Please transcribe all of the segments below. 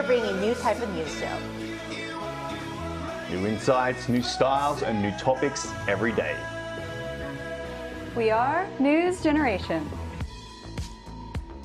bringing a new type of news show. New insights, new styles, and new topics every day. We are News Generation.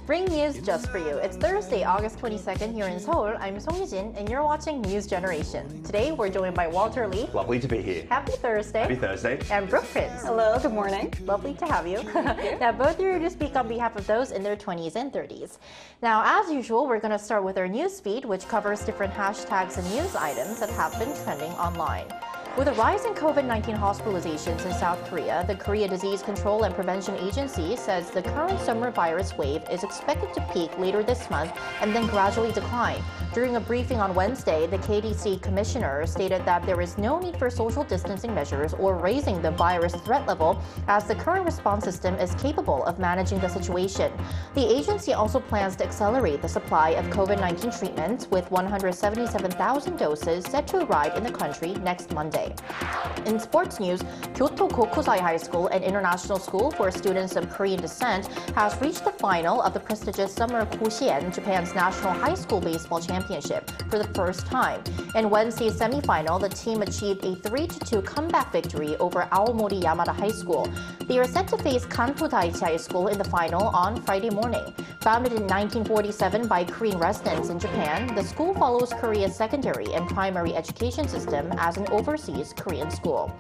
Bring news just for you. It's Thursday, August 22nd here in Seoul. I'm Song Yijin, and you're watching News Generation. Today, we're joined by Walter Lee. Lovely to be here. Happy Thursday. Happy Thursday. And Brooke Prince. Hello, good morning. Lovely to have you. Thank you. Now, both are here to speak on behalf of those in their 20s and 30s. Now, as usual, we're going to start with our news feed, which covers different hashtags and news items that have been trending online. With a rise in COVID-19 hospitalizations in South Korea, the Korea Disease Control and Prevention Agency says the current summer virus wave is expected to peak later this month and then gradually decline. During a briefing on Wednesday, the KDC commissioner stated that there is no need for social distancing measures or raising the virus threat level, as the current response system is capable of managing the situation. The agency also plans to accelerate the supply of COVID-19 treatments, with 177,000 doses set to arrive in the country next Monday. In sports news, Kyoto Kokusai High School, an international school for students of Korean descent, has reached the final of the prestigious Summer Koshien, Japan's national high school baseball championship, for the first time. In Wednesday's semifinal, the team achieved a 3-2 comeback victory over Aomori Yamada High School. They are set to face Kanto Daiichi High School in the final on Friday morning. Founded in 1947 by Korean residents in Japan, the school follows Korea's secondary and primary education system as an overseas Korean school.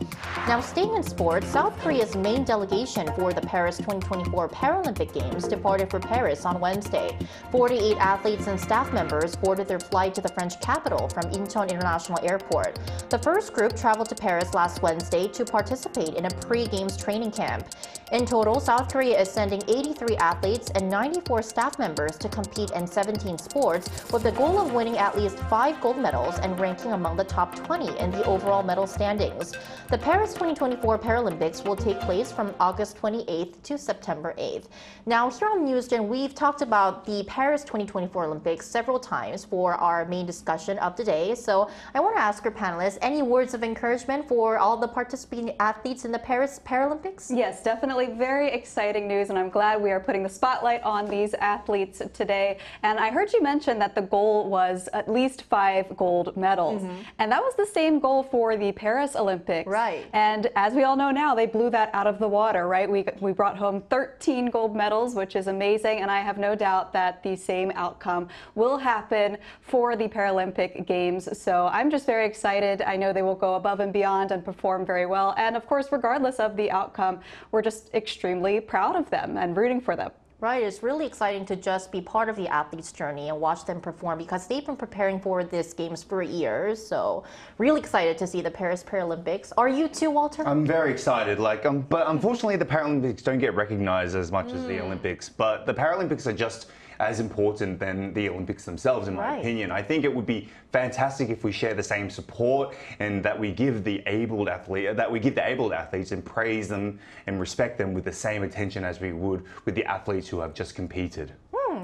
Now, staying in sports, South Korea's main delegation for the Paris 2024 Paralympic Games departed for Paris on Wednesday. 48 athletes and staff members boarded their flight to the French capital from Incheon International Airport. The first group traveled to Paris last Wednesday to participate in a pre-games training camp. In total, South Korea is sending 83 athletes and 94 staff members to compete in 17 sports, with the goal of winning at least 5 gold medals and ranking among the top 20 in the overall medal standings. The Paris 2024 Paralympics will take place from August 28th to September 8th. Now, here on NewsGen, we've talked about the Paris 2024 Olympics several times for our main discussion of the day. So I want to ask our panelists, any words of encouragement for all the participating athletes in the Paris Paralympics? Yes, definitely very exciting news, and I'm glad we are putting the spotlight on these athletes today. And I heard you mention that the goal was at least 5 gold medals. And that was the same goal for the Paris Olympics. Right. And as we all know now, they blew that out of the water, right? We brought home 13 gold medals, which is amazing, and I have no doubt that the same outcome will happen for the Paralympic Games. So I'm just very excited. I know they will go above and beyond and perform very well. And of course, regardless of the outcome, we're just extremely proud of them and rooting for them. Right, it's really exciting to just be part of the athletes' journey and watch them perform, because they've been preparing for these games for years. So really excited to see the Paris Paralympics. Are you too, Walter? I'm very excited. But unfortunately, the Paralympics don't get recognized as much as the Olympics. But the Paralympics are just as important than the Olympics themselves, in my opinion. I think it would be fantastic if we share the same support and that we give the abled athletes and praise them and respect them with the same attention as we would with the athletes who have just competed.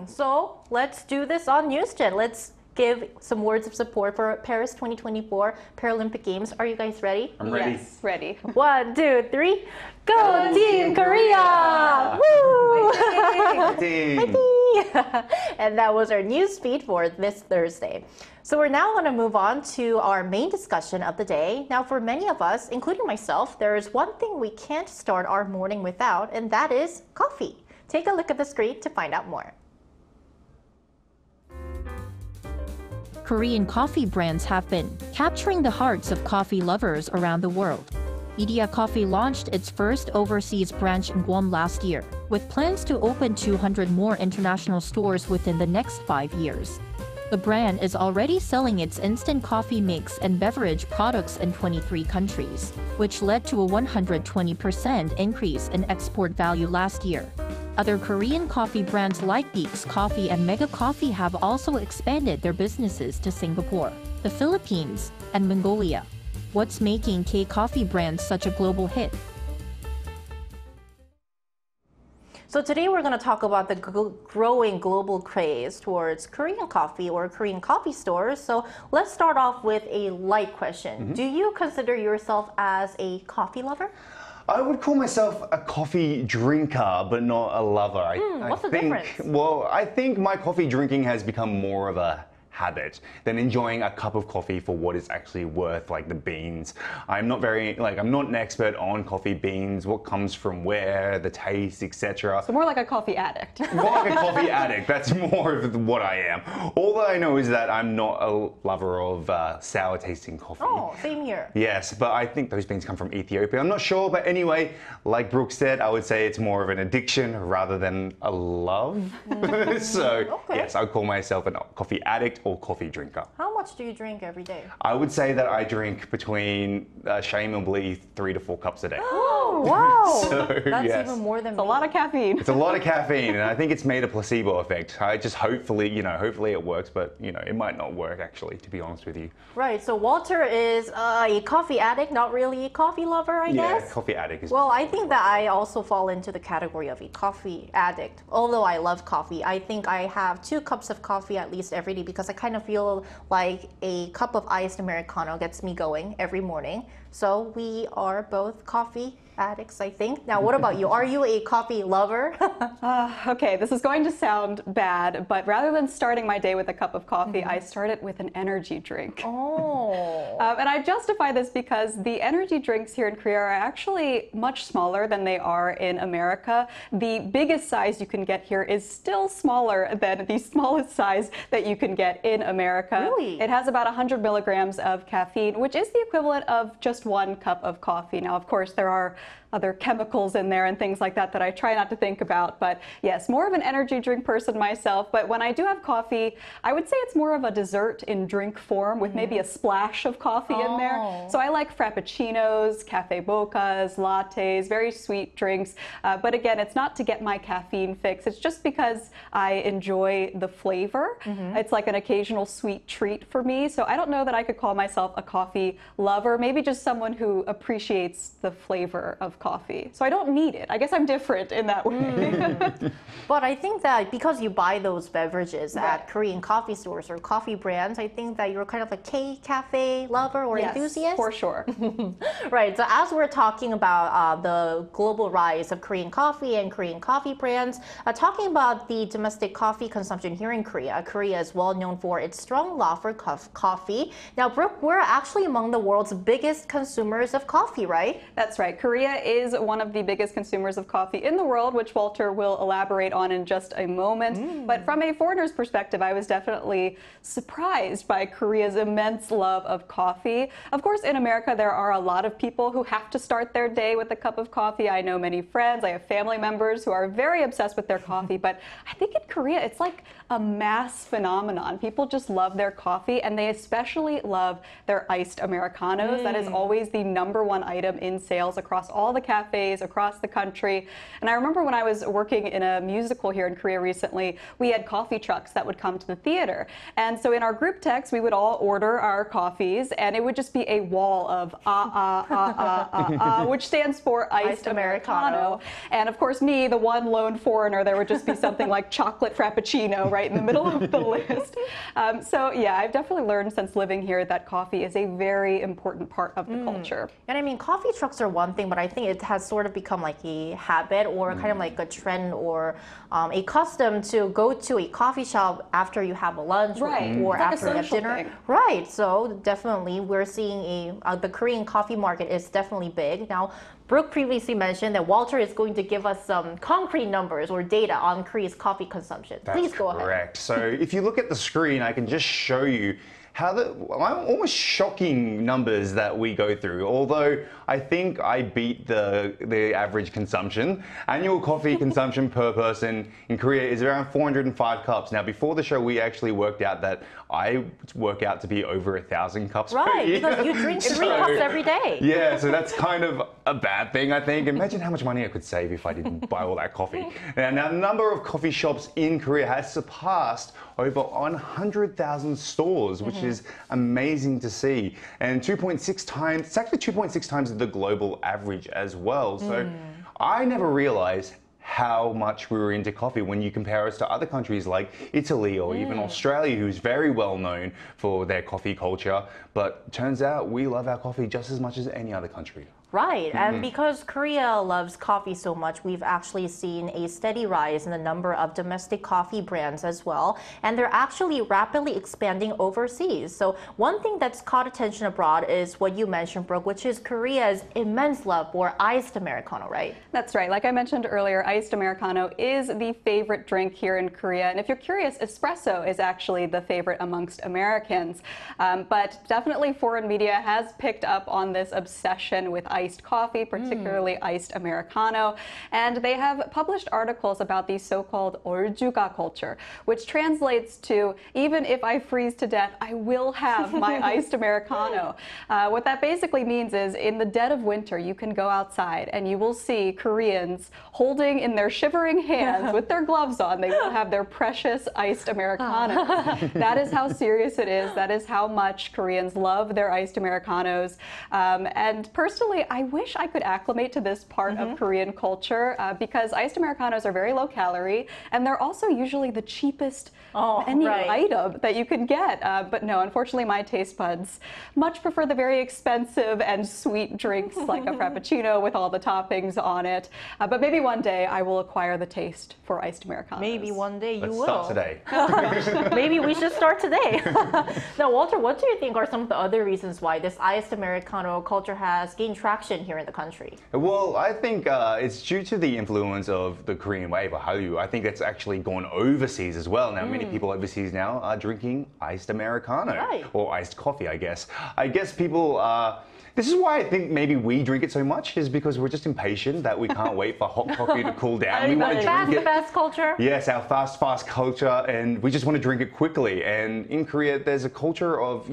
So let's do this on NewsGen. Let's give some words of support for Paris 2024 Paralympic Games. Are you guys ready? I'm ready. Yes, ready. 1, 2, 3. Go Team Korea! Woo! Fighting! And that was our news feed for this Thursday. So we're now going to move on to our main discussion of the day. Now, for many of us, including myself, there is one thing we can't start our morning without, and that is coffee. Take a look at the screen to find out more. Korean coffee brands have been capturing the hearts of coffee lovers around the world. Media Coffee launched its first overseas branch in Guam last year, with plans to open 200 more international stores within the next 5 years. The brand is already selling its instant coffee mix and beverage products in 23 countries, which led to a 120% increase in export value last year. Other Korean coffee brands like Beeks Coffee and Mega Coffee have also expanded their businesses to Singapore, the Philippines, and Mongolia. What's making K-coffee brands such a global hit? So today we're going to talk about the growing global craze towards Korean coffee or Korean coffee stores. So let's start off with a light question. Do you consider yourself as a coffee lover? I would call myself a coffee drinker, but not a lover. What's the difference? Well, I think my coffee drinking has become more of a habit than enjoying a cup of coffee for what it's actually worth, like the beans. I'm not an expert on coffee beans, what comes from where, the taste, etc. So more like a coffee addict. More like a coffee addict. That's more of what I am. All that I know is that I'm not a lover of sour tasting coffee. Oh, same here. Yes, but I think those beans come from Ethiopia. I'm not sure, but anyway, like Brooke said, I would say it's more of an addiction rather than a love. So yes, I would call myself a coffee addict or coffee drinker. How much do you drink every day? I would say that I drink between shameably 3 to 4 cups a day. Oh, wow. So, That's yes. even more than It's a lot of caffeine. It's a lot of caffeine, and I think it's made a placebo effect. I just hopefully it works, but it might not work actually, to be honest with you. Right, so Walter is a coffee addict, not really a coffee lover, I guess? Yeah, coffee addict is... Well, I think that I also fall into the category of a coffee addict. Although I love coffee, I think I have 2 cups of coffee at least every day because I kind of feel like a cup of iced Americano gets me going every morning. So we are both coffee addicts, I think. Now, what about you? Are you a coffee lover? Okay, this is going to sound bad, but rather than starting my day with a cup of coffee, I start it with an energy drink. Oh. And I justify this because the energy drinks here in Korea are actually much smaller than they are in America. The biggest size you can get here is still smaller than the smallest size that you can get in America. Really? It has about 100 milligrams of caffeine, which is the equivalent of just 1 cup of coffee. Now, of course, there are other chemicals in there and things like that that I try not to think about. But yes, more of an energy drink person myself. But when I do have coffee, I would say it's more of a dessert in drink form with maybe a splash of coffee in there. So I like frappuccinos, cafe mochas, lattes, very sweet drinks. But again, it's not to get my caffeine fix. It's just because I enjoy the flavor. It's like an occasional sweet treat for me. So I don't know that I could call myself a coffee lover, maybe just someone who appreciates the flavor of coffee. So I don't need it. I guess I'm different in that way. But I think that because you buy those beverages at Korean coffee stores or coffee brands, I think that you're kind of a K-cafe lover or enthusiast. For sure. Right. So as we're talking about the global rise of Korean coffee and Korean coffee brands, talking about the domestic coffee consumption here in Korea, Korea is well known for its strong love for coffee. Now, Brooke, we're actually among the world's biggest consumers of coffee, right? That's right. Korea is one of the biggest consumers of coffee in the world, which Walter will elaborate on in just a moment. But from a foreigner's perspective, I was definitely surprised by Korea's immense love of coffee. Of course, in America, there are a lot of people who have to start their day with a cup of coffee. I know many friends, I have family members who are very obsessed with their coffee, but I think in Korea, it's like a mass phenomenon. People just love their coffee, and they especially love their iced Americanos. That is always the #1 item in sales across all the cafes across the country. And I remember when I was working in a musical here in Korea recently, we had coffee trucks that would come to the theater. And so in our group text, we would all order our coffees, and it would just be a wall of which stands for iced Americano. And of course, me, the one lone foreigner, there would just be something like chocolate frappuccino right in the middle of the list. So yeah, I've definitely learned since living here that coffee is a very important part of the culture. And I mean, coffee trucks are one thing, but I think it has sort of become like a habit or kind of like a trend or a custom to go to a coffee shop after you have a lunch or Like after you have dinner. thing. Right. So definitely we're seeing the Korean coffee market is definitely big. Now, Brooke previously mentioned that Walter is going to give us some concrete numbers or data on Korea's coffee consumption. Please go ahead. Correct. So if you look at the screen, I can just show you how almost shocking numbers that we go through. Although I think I beat the average consumption. Annual coffee consumption per person in Korea is around 405 cups. Now, before the show, we actually worked out that I work out to be over 1,000 cups per year. Because you drink 3 cups every day. Yeah, so that's kind of a bad thing, I think. Imagine how much money I could save if I didn't buy all that coffee. Now, the number of coffee shops in Korea has surpassed over 100,000 stores, which is amazing to see. And 2.6 times, it's actually 2.6 times the global average as well. So I never realized how much we were into coffee when you compare us to other countries like Italy or even Australia, who's very well known for their coffee culture. But turns out we love our coffee just as much as any other country. Right, and because Korea loves coffee so much, we've actually seen a steady rise in the number of domestic coffee brands as well, and they're actually rapidly expanding overseas. So one thing that's caught attention abroad is what you mentioned, Brooke, which is Korea's immense love for iced Americano, right? That's right. Like I mentioned earlier, iced Americano is the favorite drink here in Korea. And if you're curious, espresso is actually the favorite amongst Americans. But definitely foreign media has picked up on this obsession with iced coffee, particularly iced Americano. And they have published articles about the so-called 얼주가 culture, which translates to, even if I freeze to death, I will have my iced Americano. What that basically means is in the dead of winter, you can go outside and you will see Koreans holding in their shivering hands with their gloves on, they will have their precious iced Americano. That is how serious it is. That is how much Koreans love their iced Americanos. And personally, I wish I could acclimate to this part of Korean culture because iced Americanos are very low calorie and they're also usually the cheapest item that you can get. But no, unfortunately, my taste buds much prefer the very expensive and sweet drinks like a Frappuccino with all the toppings on it. But maybe one day I will acquire the taste for iced Americanos. Maybe one day you will. Let's start today. Maybe we should start today. Now, Walter, what do you think are some of the other reasons why this iced Americano culture has gained traction here in the country? Well, I think it's due to the influence of the Korean wave, or Hallyu. I think it's actually gone overseas as well. Now, many people overseas now are drinking iced Americano or iced coffee, I guess. I guess people this is why I think maybe we drink it so much, is because we're just impatient that we can't wait for hot coffee to cool down. We want to drink it. Fast culture. Yes, our fast culture, and we just want to drink it quickly. And in Korea, there's a culture of,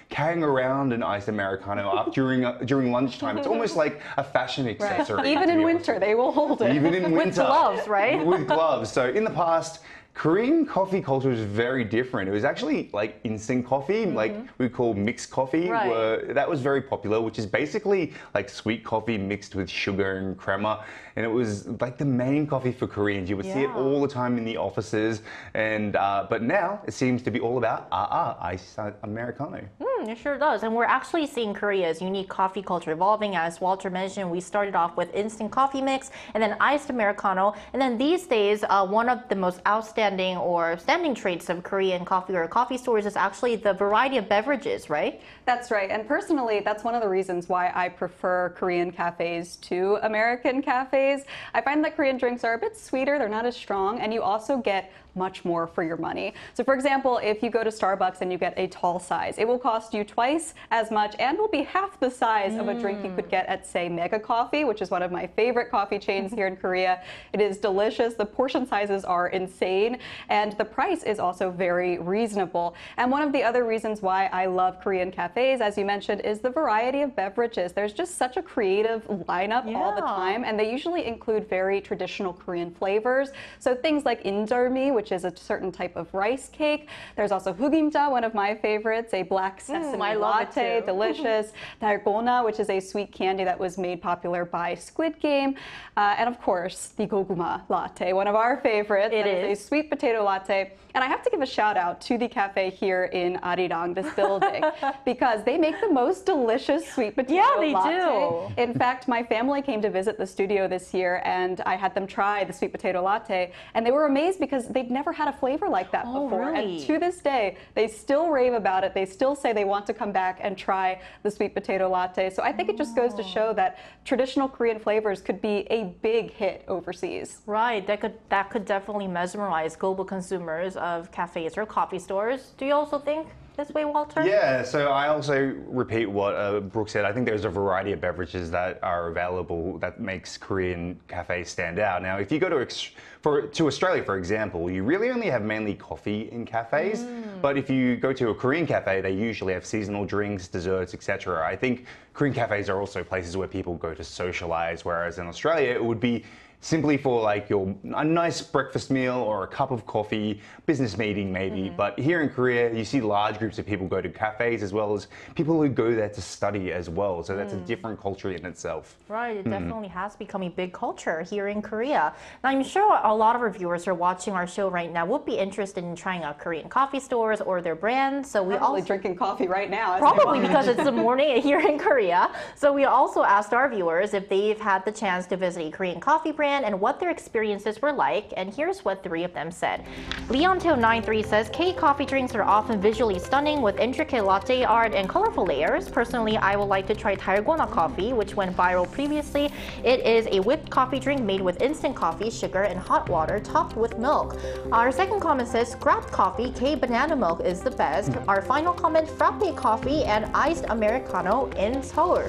carrying around an iced Americano up during lunchtime. It's almost like a fashion accessory. Right. Even in winter, they will hold it. Even in winter. With gloves, right? With gloves. So in the past, Korean coffee culture was very different. It was actually like instant coffee, like we call mixed coffee. That was very popular, which is basically like sweet coffee mixed with sugar and crema. And it was like the main coffee for Koreans. You would see it all the time in the offices. And but now it seems to be all about iced Americano. It sure does. And we're actually seeing Korea's unique coffee culture evolving. As Walter mentioned, we started off with instant coffee mix and then iced Americano. And then these days, one of the most outstanding or standing traits of Korean coffee or coffee stores is actually the variety of beverages, right? That's right. And personally, that's one of the reasons why I prefer Korean cafes to American cafes. I find that Korean drinks are a bit sweeter, they're not as strong, and you also get much more for your money. So for example, if you go to Starbucks and you get a tall size, it will cost you twice as much and will be half the size of a drink you could get at, say, Mega Coffee, which is one of my favorite coffee chains here in Korea. It is delicious. The portion sizes are insane and the price is also very reasonable. And one of the other reasons why I love Korean cafes, as you mentioned, is the variety of beverages. There's just such a creative lineup all the time, and they usually include very traditional Korean flavors. So things like injeolmi, which is a certain type of rice cake. There's also hugimja, one of my favorites, a black sesame latte, delicious. 달고나, which is a sweet candy that was made popular by Squid Game. And of course, the goguma latte, one of our favorites. It is a sweet potato latte. And I have to give a shout out to the cafe here in Arirang, this building, because they make the most delicious sweet potato latte. Yeah, they do. In fact, my family came to visit the studio this year and I had them try the sweet potato latte and they were amazed because they'd never had a flavor like that before. Really? And to this day, they still rave about it. They still say they want to come back and try the sweet potato latte. So I think it just goes to show that traditional Korean flavors could be a big hit overseas. Right, that could definitely mesmerize global consumers of cafes or coffee stores. Do you also think this way, Walter? Yeah, so I also repeat what Brooke said. I think there's a variety of beverages that are available that makes Korean cafes stand out. Now, if you go to Australia, for example, you really only have mainly coffee in cafes. But if you go to a Korean cafe, they usually have seasonal drinks, desserts, etc. I think Korean cafes are also places where people go to socialize, whereas in Australia, it would be simply for like a nice breakfast meal or a cup of coffee, business meeting maybe. But here in Korea, you see large groups of people go to cafes as well as people who go there to study as well. So that's a different culture in itself. Right, it definitely has become a big culture here in Korea. Now, I'm sure a lot of our viewers who are watching our show right now would be interested in trying out Korean coffee stores or their brands. So we Probably drinking coffee right now. Probably because it's the morning here in Korea. So we also asked our viewers if they've had the chance to visit a Korean coffee brand and what their experiences were like. And here's what 3 of them said. Leonteo93 says, K-coffee drinks are often visually stunning with intricate latte art and colorful layers. Personally, I would like to try 달고나 coffee, which went viral previously. It is a whipped coffee drink made with instant coffee, sugar, and hot water topped with milk. Our second comment says, scrapped coffee, K-banana milk is the best. Our final comment, frappe coffee and iced Americano in Seoul.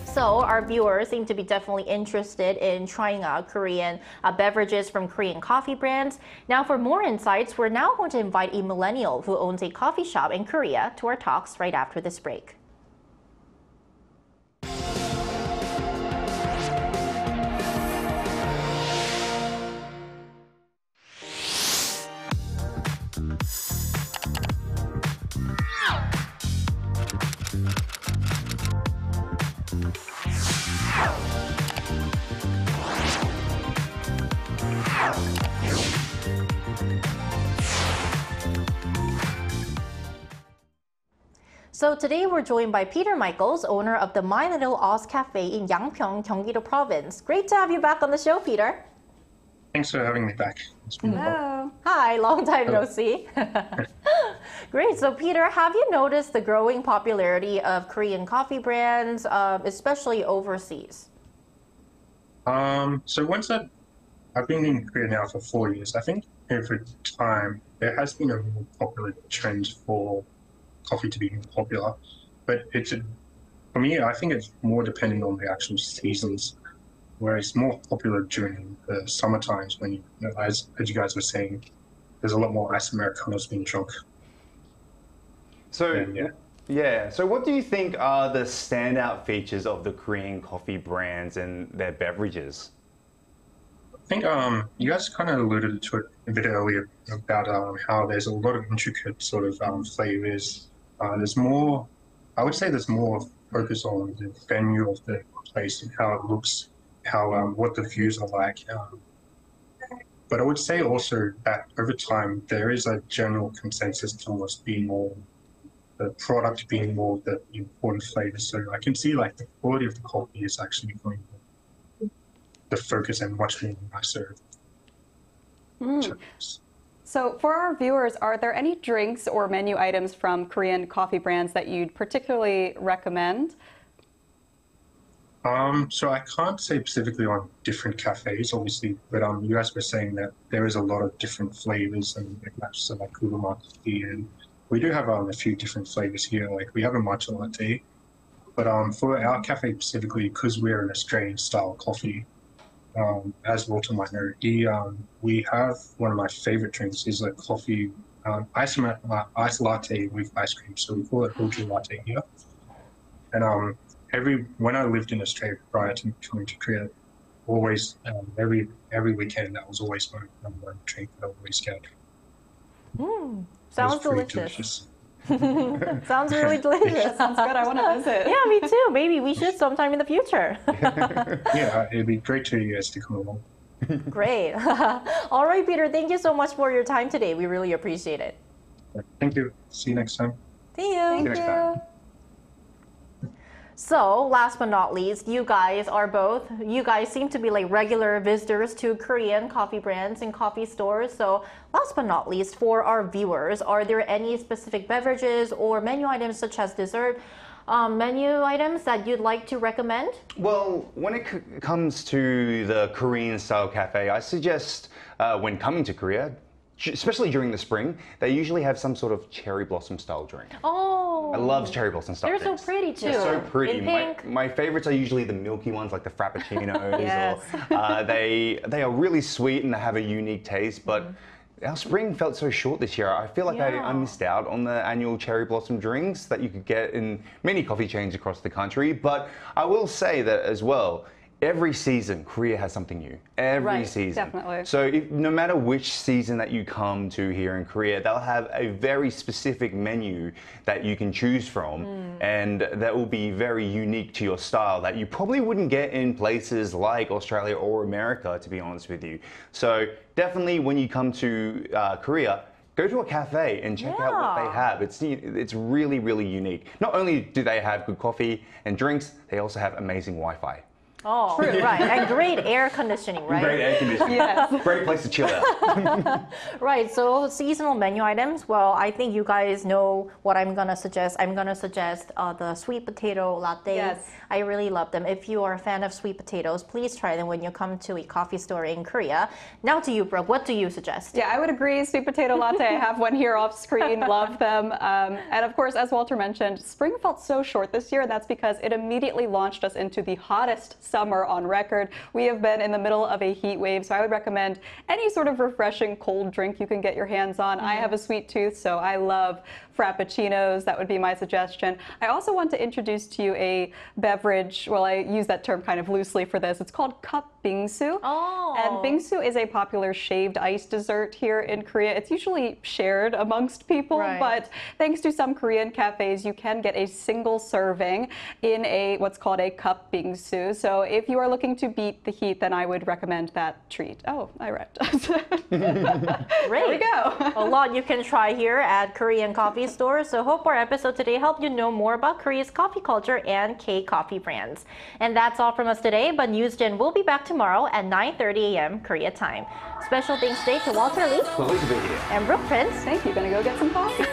So our viewers seem to be definitely interested in trying out Korean beverages from Korean coffee brands. Now for more insights, we're now going to invite a millennial who owns a coffee shop in Korea to our talks right after this break. So today we're joined by Peter Michaels, owner of the My Little Oz Cafe in Yangpyeong, Gyeonggi-do Province. Great to have you back on the show, Peter. Thanks for having me back. Hello. Hi, long time no see. Great. So Peter, have you noticed the growing popularity of Korean coffee brands, especially overseas? So I've been in Korea now for 4 years. I think over time there has been a more popular trend for coffee to be more popular, but for me, I think it's more dependent on the actual seasons, where it's more popular during the summer times when, as you guys were saying, there's a lot more iced Americanos being drunk. So, And, so what do you think are the standout features of the Korean coffee brands and their beverages? I think you guys kind of alluded to it a bit earlier about how there's a lot of intricate sort of flavors. There's more, I would say there's more focus on the venue of the place and how it looks, what the views are like. But I would say also that over time, there is a general consensus towards being more, the product being more the important flavors. So I can see like the quality of the coffee is actually going the focus and much more nicer. So for our viewers, are there any drinks or menu items from Korean coffee brands that you'd particularly recommend? So I can't say specifically on different cafes, obviously, but you guys were saying that there is a lot of different flavors and so like kuruma coffee, and we do have a few different flavors here. Like we have a matcha latte, but for our cafe specifically, because we're an Australian style coffee, as Walter might know, we have one of my favorite drinks is a coffee ice latte with ice cream. So we call it ultra latte here. And when I lived in Australia prior to coming to Korea, always every weekend that was always my number one drink that I always get. Sounds delicious. Sounds really delicious. Sounds good. I want to visit. Yeah, me too. Maybe we should sometime in the future. Yeah, it'd be great to you guys to come along. Great. All right, Peter, thank you so much for your time today. We really appreciate it. Thank you. See you next time. See you. See you next time. So, last but not least, you guys seem to be like regular visitors to Korean coffee brands and coffee stores. So, last but not least, for our viewers, are there any specific beverages or menu items such as dessert menu items that you'd like to recommend? Well, when it comes to the Korean style cafe, I suggest when coming to Korea, especially during the spring, they usually have some sort of cherry blossom style drink. Oh, I love cherry blossom style they're drinks. so pretty too. They're so pretty. In pink. My favorites are usually the milky ones, like the frappuccinos. Yes. Or, they are really sweet and they have a unique taste. But our spring felt so short this year. I feel like I missed out on the annual cherry blossom drinks that you could get in many coffee chains across the country. But I will say that as well, every season, Korea has something new. Every season. Definitely. So no matter which season that you come to here in Korea, they'll have a very specific menu that you can choose from, and that will be very unique to your style that you probably wouldn't get in places like Australia or America, to be honest with you. So definitely when you come to Korea, go to a cafe and check out what they have. It's really, really unique. Not only do they have good coffee and drinks, they also have amazing Wi-Fi. Oh, true, right. And great air conditioning, right? Great air conditioning. Yes. Great place to chill out. Right, so seasonal menu items, well, I think you guys know what I'm going to suggest. I'm going to suggest the sweet potato lattes. Yes. I really love them. If you are a fan of sweet potatoes, please try them when you come to a coffee store in Korea. Now to you, Brooke, what do you suggest? Yeah, I would agree. Sweet potato latte. I have one here off screen. Love them. And of course, as Walter mentioned, spring felt so short this year. That's because it immediately launched us into the hottest summer on record. We have been in the middle of a heat wave, so I would recommend any sort of refreshing cold drink you can get your hands on. I have a sweet tooth, so I love frappuccinos. That would be my suggestion. I also want to introduce to you a beverage. Well, I use that term kind of loosely for this. It's called cup bingsu. Oh. And bingsu is a popular shaved ice dessert here in Korea. It's usually shared amongst people, but thanks to some Korean cafes, you can get a single serving in a what's called a cup bingsu. So if you are looking to beat the heat, then I would recommend that treat. Oh, I read. There we go. A lot you can try here at Korean coffee stores. So hope our episode today helped you know more about Korea's coffee culture and K-coffee brands. And that's all from us today, but NewsGen will be back tomorrow at 9:30 a.m. Korea time. Special thanks today to Walter Lee and Brooke Prince. Thank you. Gonna go get some coffee.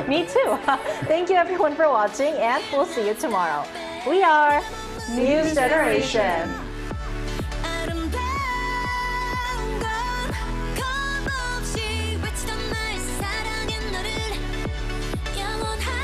Me too. Thank you everyone for watching, and we'll see you tomorrow. We are News Generation.